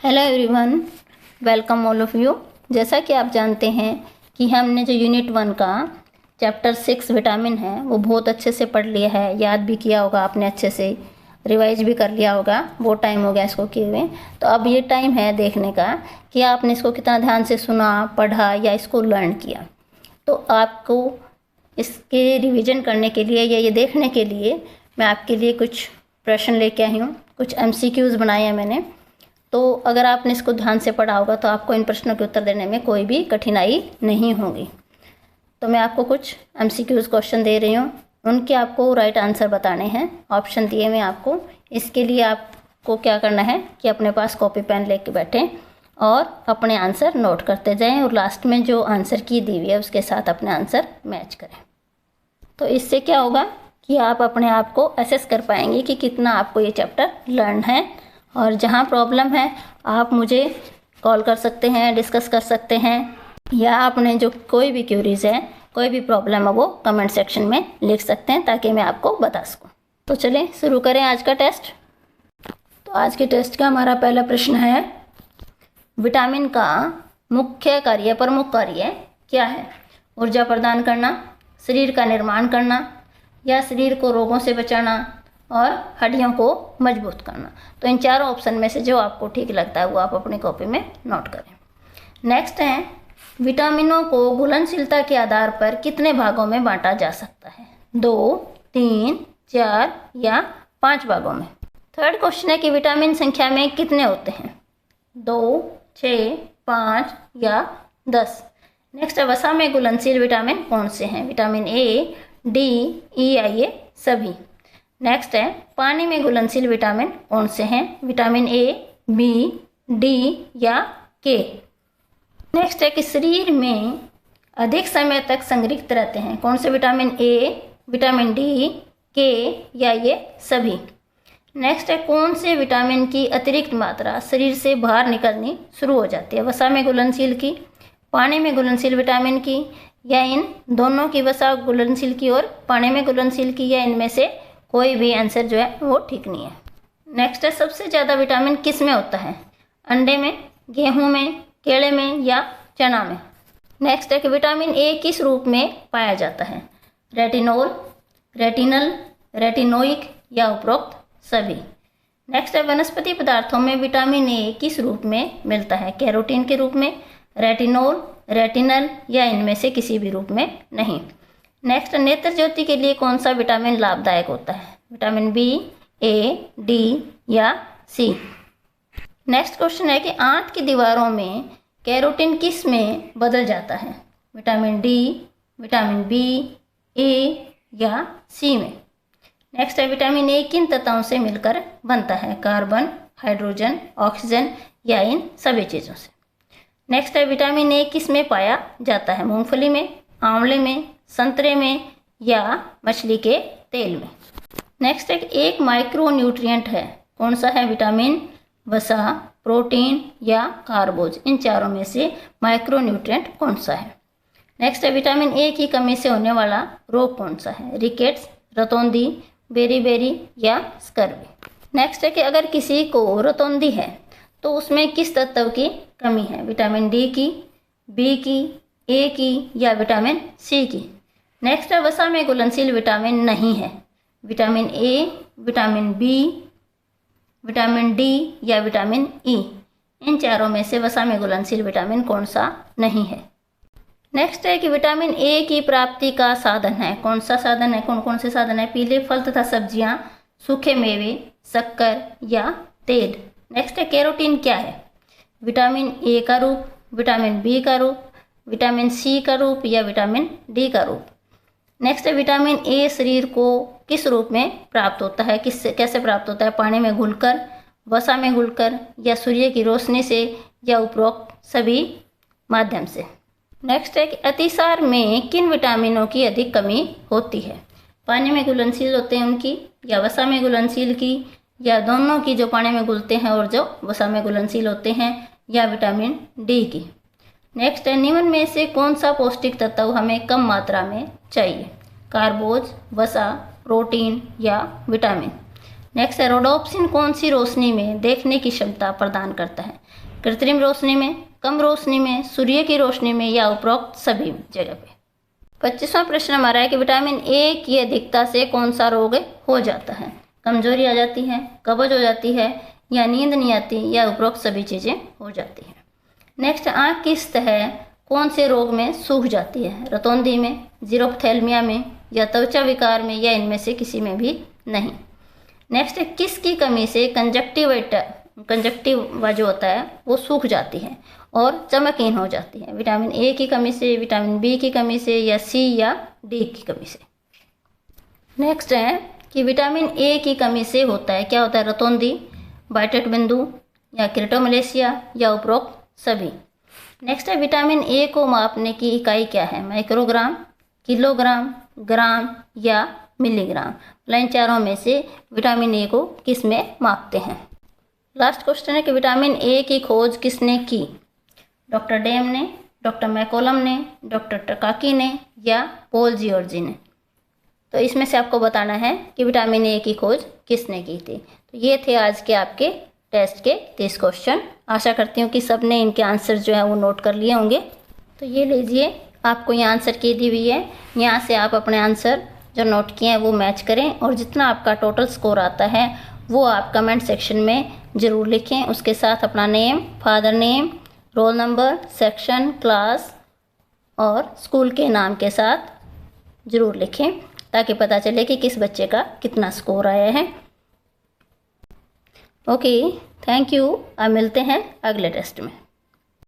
Hello everyone, welcome all of you. जैसा कि आप जानते हैं कि हमने जो यूनिट 1 का चैप्टर 6 विटामिन है वो बहुत अच्छे से पढ़ लिया है, याद भी किया होगा आपने, अच्छे से रिवाइज भी कर लिया होगा। बहुत टाइम हो गया इसको किए हुए, तो अब ये टाइम है देखने का कि आपने इसको कितना ध्यान से सुना, पढ़ा या इसको लर्न किया। तो आपको इसके रिवीजन करने के लिए या ये देखने के लिए मैं आपके लिए कुछ प्रश्न लेके आई हूँ, कुछ MCQs बनाए हैं मैंने। तो अगर आपने इसको ध्यान से पढ़ा होगा तो आपको इन प्रश्नों के उत्तर देने में कोई भी कठिनाई नहीं होगी। तो मैं आपको कुछ MCQs क्वेश्चन दे रही हूँ, उनके आपको राइट आंसर बताने हैं। ऑप्शन दिए मैं आपको, इसके लिए आपको क्या करना है कि अपने पास कॉपी पेन लेके बैठें और अपने आंसर नोट करते जाएं और लास्ट में जो आंसर की दी हुई है उसके साथ अपने आंसर मैच करें। तो इससे क्या होगा कि आप अपने आप को असेस कर पाएंगे कि कितना आपको ये चैप्टर लर्न है। और जहाँ प्रॉब्लम है आप मुझे कॉल कर सकते हैं, डिस्कस कर सकते हैं, या आपने जो कोई भी क्यूरीज है, कोई भी प्रॉब्लम है वो कमेंट सेक्शन में लिख सकते हैं ताकि मैं आपको बता सकूं। तो चलें शुरू करें आज का टेस्ट। तो आज के टेस्ट का हमारा पहला प्रश्न है, विटामिन का मुख्य कार्य, प्रमुख कार्य क्या है? ऊर्जा प्रदान करना, शरीर का निर्माण करना, या शरीर को रोगों से बचाना, और हड्डियों को मजबूत करना। तो इन चारों ऑप्शन में से जो आपको ठीक लगता है वो आप अपनी कॉपी में नोट करें। नेक्स्ट है, विटामिनों को घुलनशीलता के आधार पर कितने भागों में बांटा जा सकता है? 2, 3, 4 या 5 भागों में। थर्ड क्वेश्चन है कि विटामिन संख्या में कितने होते हैं? 2, 6, 5 या 10। नेक्स्ट है, वसा में घुलनशील विटामिन कौन से हैं? विटामिन ए, डी, ई या ये सभी। नेक्स्ट है, पानी में घुलनशील विटामिन कौन से हैं? विटामिन ए, बी, डी या के। नेक्स्ट है कि शरीर में अधिक समय तक संग्रहित रहते हैं कौन से? विटामिन ए, विटामिन डी, के या ये सभी। नेक्स्ट है, कौन से विटामिन की अतिरिक्त मात्रा शरीर से बाहर निकलनी शुरू हो जाती है? वसा में घुलनशील की, पानी में घुलनशील विटामिन की, या इन दोनों की? वसा घुलनशील की और पानी में घुलनशील की, या इनमें से कोई भी आंसर जो है वो ठीक नहीं है। नेक्स्ट है, सबसे ज़्यादा विटामिन किस में होता है? अंडे में, गेहूं में, केले में या चना में। नेक्स्ट है कि विटामिन ए किस रूप में पाया जाता है? रेटिनोल, रेटिनल, रेटिनोइक या उपरोक्त सभी। नेक्स्ट है, वनस्पति पदार्थों में विटामिन ए किस रूप में मिलता है? कैरोटीन के रूप में, रेटिनोल, रेटिनल या इनमें से किसी भी रूप में नहीं। नेक्स्ट, नेत्र ज्योति के लिए कौन सा विटामिन लाभदायक होता है? विटामिन बी, ए, डी या सी। नेक्स्ट क्वेश्चन है कि आंत की दीवारों में कैरोटीन किस में बदल जाता है? विटामिन डी, विटामिन बी, ए या सी में। नेक्स्ट है, विटामिन ए किन तत्वों से मिलकर बनता है? कार्बन, हाइड्रोजन, ऑक्सीजन या इन सभी चीज़ों से। नेक्स्ट है, विटामिन ए किस में पाया जाता है? मूंगफली में, आंवले में, संतरे में या मछली के तेल में। नेक्स्ट एक माइक्रो न्यूट्रिएंट है कौन सा है? विटामिन, वसा, प्रोटीन या कार्बोज। इन चारों में से माइक्रो न्यूट्रिएंट कौन सा है? नेक्स्ट है, विटामिन ए की कमी से होने वाला रोग कौन सा है? रिकेट्स, रतौंधी, बेरी या स्कर्वी। नेक्स्ट है कि अगर किसी को रतौंधी है तो उसमें किस तत्व की कमी है? विटामिन डी की, बी की, ए की या विटामिन सी की। नेक्स्ट है, वसा में घुलनशील विटामिन नहीं है? Vitamin A, vitamin B, vitamin D या विटामिन ई। इन चारों में से वसा में घुलनशील विटामिन कौन सा नहीं है? नेक्स्ट है कि विटामिन ए की प्राप्ति का साधन है कौन सा साधन है? कौन कौन से साधन है? पीले फल तथा सब्जियां, सूखे मेवे, शक्कर या तेल। नेक्स्ट है, कैरोटीन क्या है? विटामिन ए का रूप, विटामिन बी का रूप, विटामिन सी का रूप या विटामिन डी का रूप। नेक्स्ट है, विटामिन ए शरीर को किस रूप में प्राप्त होता है? कैसे प्राप्त होता है? पानी में घुलकर, वसा में घुलकर या सूर्य की रोशनी से या उपरोक्त सभी माध्यम से। नेक्स्ट है कि अतिसार में किन विटामिनों की अधिक कमी होती है? पानी में घुलनशील होते हैं उनकी, या वसा में घुलनशील की, या दोनों की जो पानी में घुलते हैं और जो वसा में घुलनशील होते हैं, या विटामिन डी की। नेक्स्ट है, निम्न में से कौन सा पौष्टिक तत्व हमें कम मात्रा में चाहिए? कार्बोज, वसा, प्रोटीन या विटामिन। नेक्स्ट है रोडोप्सिन कौन सी रोशनी में देखने की क्षमता प्रदान करता है? कृत्रिम रोशनी में, कम रोशनी में, सूर्य की रोशनी में या उपरोक्त सभी जगह पे। 25वां प्रश्न हमारा है कि विटामिन ए की अधिकता से कौन सा रोग हो जाता है? कमजोरी आ जाती है, कब्ज हो जाती है या नींद नहीं आती या उपरोक्त सभी चीज़ें हो जाती हैं। नेक्स्ट, आँख की सतह कौन से रोग में सूख जाती है? रतौंधी में, जीरोप्थेल्मिया में या त्वचा विकार में या इनमें से किसी में भी नहीं। नेक्स्ट, किसकी कमी से कंजक्टिवा जो होता है वो सूख जाती है और चमकहीन हो जाती है? विटामिन ए की कमी से, विटामिन बी की कमी से या सी या डी की कमी से। नेक्स्ट है कि विटामिन ए की कमी से होता है, क्या होता है? रतौंधी, बाइटेट बिंदु या क्रिटोमलेशिया या उपरोक्त सभी। नेक्स्ट है विटामिन ए को मापने की इकाई क्या है? माइक्रोग्राम, किलोग्राम, ग्राम या मिलीग्राम। इन चारों में से विटामिन ए को किस में मापते हैं? लास्ट क्वेश्चन है कि विटामिन ए की खोज किसने की? डॉक्टर डेम ने, डॉक्टर मैकोलम ने, डॉक्टर टकाकी ने या पॉल जियोर्जी ने। तो इसमें से आपको बताना है कि विटामिन ए की खोज किसने की थी। तो ये थे आज के आपके टेस्ट के 30 क्वेश्चन। आशा करती हूँ कि सब ने इनके आंसर जो है वो नोट कर लिए होंगे। तो ये लीजिए, आपको ये आंसर की दी हुई है। यहाँ से आप अपने आंसर जो नोट किए हैं वो मैच करें और जितना आपका टोटल स्कोर आता है वो आप कमेंट सेक्शन में ज़रूर लिखें। उसके साथ अपना name, father name, roll number, section, class और स्कूल के नाम के साथ ज़रूर लिखें ताकि पता चले कि किस बच्चे का कितना स्कोर आया है। Okay, thank you. अब मिलते हैं अगले टेस्ट में।